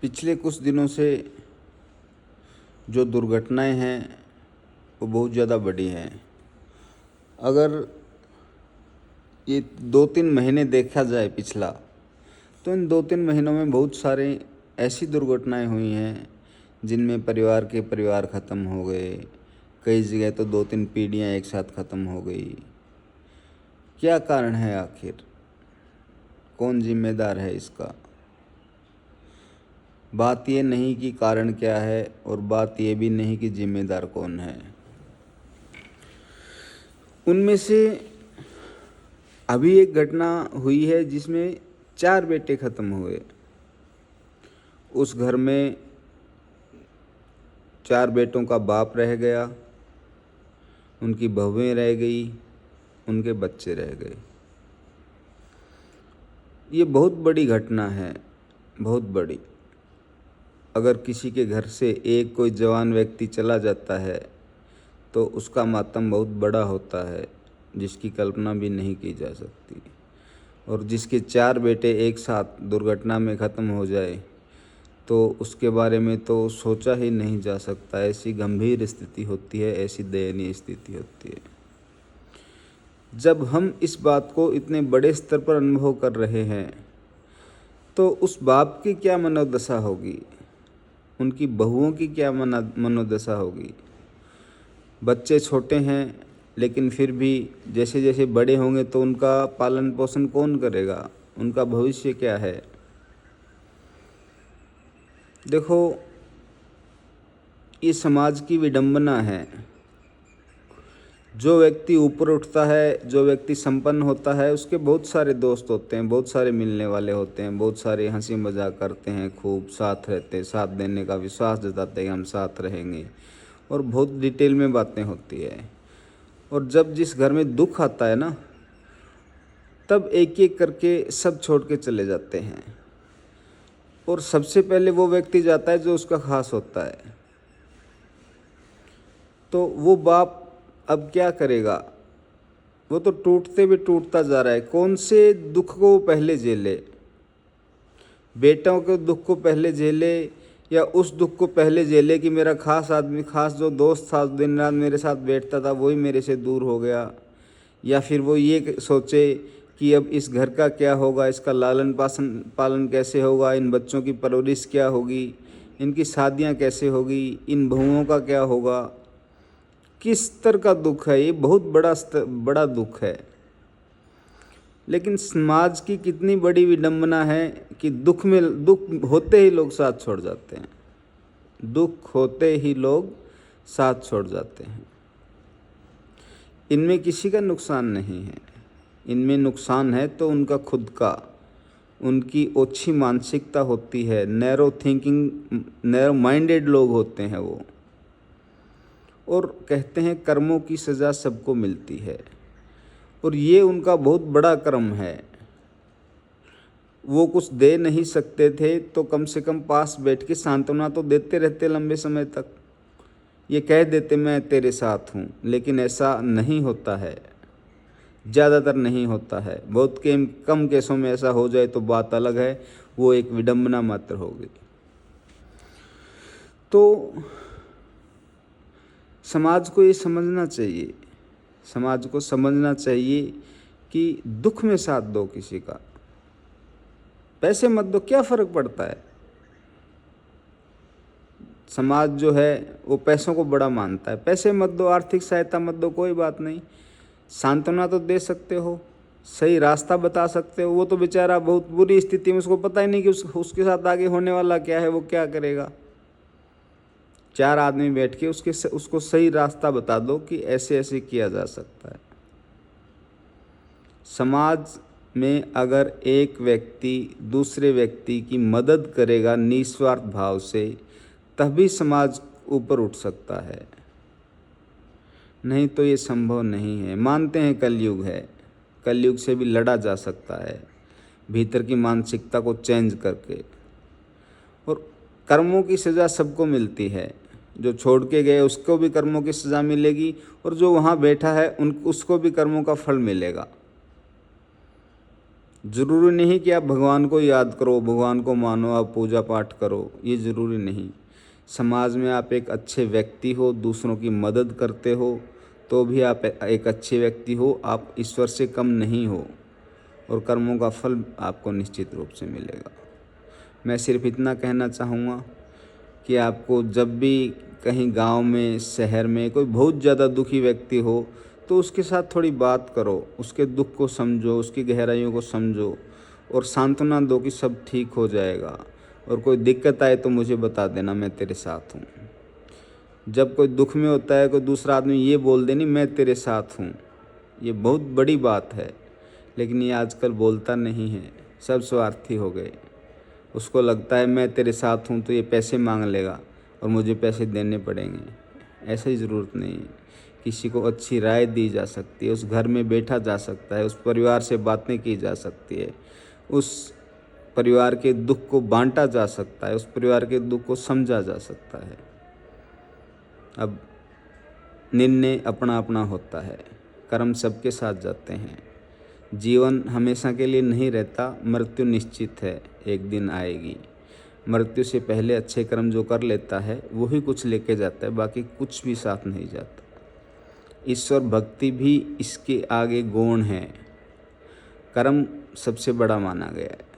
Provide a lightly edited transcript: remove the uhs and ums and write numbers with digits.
पिछले कुछ दिनों से जो दुर्घटनाएं हैं वो बहुत ज़्यादा बढ़ी हैं। अगर ये 2-3 महीने देखा जाए पिछला, तो इन 2-3 महीनों में बहुत सारे ऐसी दुर्घटनाएं हुई हैं जिनमें परिवार के परिवार ख़त्म हो गए। कई जगह तो 2-3 पीढ़ियाँ एक साथ ख़त्म हो गई। क्या कारण है आखिर? कौन जिम्मेदार है इसका? बात ये नहीं कि कारण क्या है, और बात ये भी नहीं कि जिम्मेदार कौन है। उनमें से अभी एक घटना हुई है जिसमें 4 बेटे ख़त्म हुए। उस घर में 4 बेटों का बाप रह गया, उनकी बहुएं रह गई, उनके बच्चे रह गए। ये बहुत बड़ी घटना है, बहुत बड़ी। अगर किसी के घर से एक कोई जवान व्यक्ति चला जाता है तो उसका मातम बहुत बड़ा होता है, जिसकी कल्पना भी नहीं की जा सकती। और जिसके 4 बेटे एक साथ दुर्घटना में ख़त्म हो जाए तो उसके बारे में तो सोचा ही नहीं जा सकता। ऐसी गंभीर स्थिति होती है, ऐसी दयनीय स्थिति होती है। जब हम इस बात को इतने बड़े स्तर पर अनुभव कर रहे हैं तो उस बाप की क्या मनोदशा होगी, उनकी बहुओं की क्या मनोदशा होगी। बच्चे छोटे हैं, लेकिन फिर भी जैसे जैसे बड़े होंगे तो उनका पालन पोषण कौन करेगा, उनका भविष्य क्या है। देखो, ये समाज की विडंबना है। जो व्यक्ति ऊपर उठता है, जो व्यक्ति संपन्न होता है, उसके बहुत सारे दोस्त होते हैं, बहुत सारे मिलने वाले होते हैं, बहुत सारे हंसी मजाक करते हैं, खूब साथ रहते हैं, साथ देने का विश्वास जताते हैं कि हम साथ रहेंगे, और बहुत डिटेल में बातें होती है। और जब जिस घर में दुख आता है ना, तब एक एक करके सब छोड़ के चले जाते हैं, और सबसे पहले वो व्यक्ति जाता है जो उसका खास होता है। तो वो बाप अब क्या करेगा? वो तो टूटते भी टूटता जा रहा है। कौन से दुख को पहले झेले? बेटों के दुख को पहले झेले, या उस दुख को पहले झेले कि मेरा खास आदमी, खास जो दोस्त था, दिन रात मेरे साथ बैठता था, वही मेरे से दूर हो गया। या फिर वो ये सोचे कि अब इस घर का क्या होगा, इसका लालन पालन कैसे होगा, इन बच्चों की परवरिश क्या होगी, इनकी शादियां कैसे होगी, इन बहुओं का क्या होगा। किस स्तर का दुख है ये? बहुत बड़ा दुख है। लेकिन समाज की कितनी बड़ी विडंबना है कि दुख होते ही लोग साथ छोड़ जाते हैं। दुख होते ही लोग साथ छोड़ जाते हैं। इनमें किसी का नुकसान नहीं है। इनमें नुकसान है तो उनका खुद का, उनकी ओछी मानसिकता होती है। नैरो थिंकिंग, नैरो माइंडेड लोग होते हैं वो। और कहते हैं कर्मों की सज़ा सबको मिलती है, और ये उनका बहुत बड़ा कर्म है। वो कुछ दे नहीं सकते थे तो कम से कम पास बैठ के सांत्वना तो देते रहते लंबे समय तक। ये कह देते मैं तेरे साथ हूँ, लेकिन ऐसा नहीं होता है, ज़्यादातर नहीं होता है। बहुत कम केसों में ऐसा हो जाए तो बात अलग है, वो एक विडंबना मात्र होगी। तो समाज को ये समझना चाहिए, समाज को समझना चाहिए कि दुख में साथ दो किसी का, पैसे मत दो, क्या फ़र्क पड़ता है। समाज जो है वो पैसों को बड़ा मानता है। पैसे मत दो, आर्थिक सहायता मत दो, कोई बात नहीं, सांत्वना तो दे सकते हो, सही रास्ता बता सकते हो। वो तो बेचारा बहुत बुरी स्थिति में, उसको पता ही नहीं कि उसके साथ आगे होने वाला क्या है, वो क्या करेगा। 4 आदमी बैठ के उसको सही रास्ता बता दो कि ऐसे ऐसे किया जा सकता है। समाज में अगर एक व्यक्ति दूसरे व्यक्ति की मदद करेगा निस्वार्थ भाव से, तभी समाज ऊपर उठ सकता है, नहीं तो ये संभव नहीं है। मानते हैं कलयुग है, कलयुग से भी लड़ा जा सकता है भीतर की मानसिकता को चेंज करके। और कर्मों की सज़ा सबको मिलती है। जो छोड़ के गए उसको भी कर्मों की सज़ा मिलेगी, और जो वहाँ बैठा है उसको भी कर्मों का फल मिलेगा। ज़रूरी नहीं कि आप भगवान को याद करो, भगवान को मानो, आप पूजा पाठ करो, ये ज़रूरी नहीं। समाज में आप एक अच्छे व्यक्ति हो, दूसरों की मदद करते हो, तो भी आप एक अच्छे व्यक्ति हो, आप ईश्वर से कम नहीं हो और कर्मों का फल आपको निश्चित रूप से मिलेगा। मैं सिर्फ इतना कहना चाहूँगा कि आपको जब भी कहीं गांव में, शहर में कोई बहुत ज़्यादा दुखी व्यक्ति हो, तो उसके साथ थोड़ी बात करो, उसके दुख को समझो, उसकी गहराइयों को समझो और सांत्वना दो कि सब ठीक हो जाएगा और कोई दिक्कत आए तो मुझे बता देना, मैं तेरे साथ हूँ। जब कोई दुख में होता है, कोई दूसरा आदमी ये बोल दे नहीं मैं तेरे साथ हूँ, ये बहुत बड़ी बात है, लेकिन ये आजकल बोलता नहीं है, सब स्वार्थी हो गए। उसको लगता है मैं तेरे साथ हूँ तो ये पैसे मांग लेगा और मुझे पैसे देने पड़ेंगे। ऐसा ही ज़रूरत नहीं है। किसी को अच्छी राय दी जा सकती है, उस घर में बैठा जा सकता है, उस परिवार से बातें की जा सकती है, उस परिवार के दुख को बांटा जा सकता है, उस परिवार के दुख को समझा जा सकता है। अब निर्णय अपना अपना होता है, कर्म सबके साथ जाते हैं। जीवन हमेशा के लिए नहीं रहता, मृत्यु निश्चित है, एक दिन आएगी। मृत्यु से पहले अच्छे कर्म जो कर लेता है वही कुछ लेके जाता है, बाकी कुछ भी साथ नहीं जाता। ईश्वर भक्ति भी इसके आगे गौण है। कर्म सबसे बड़ा माना गया है।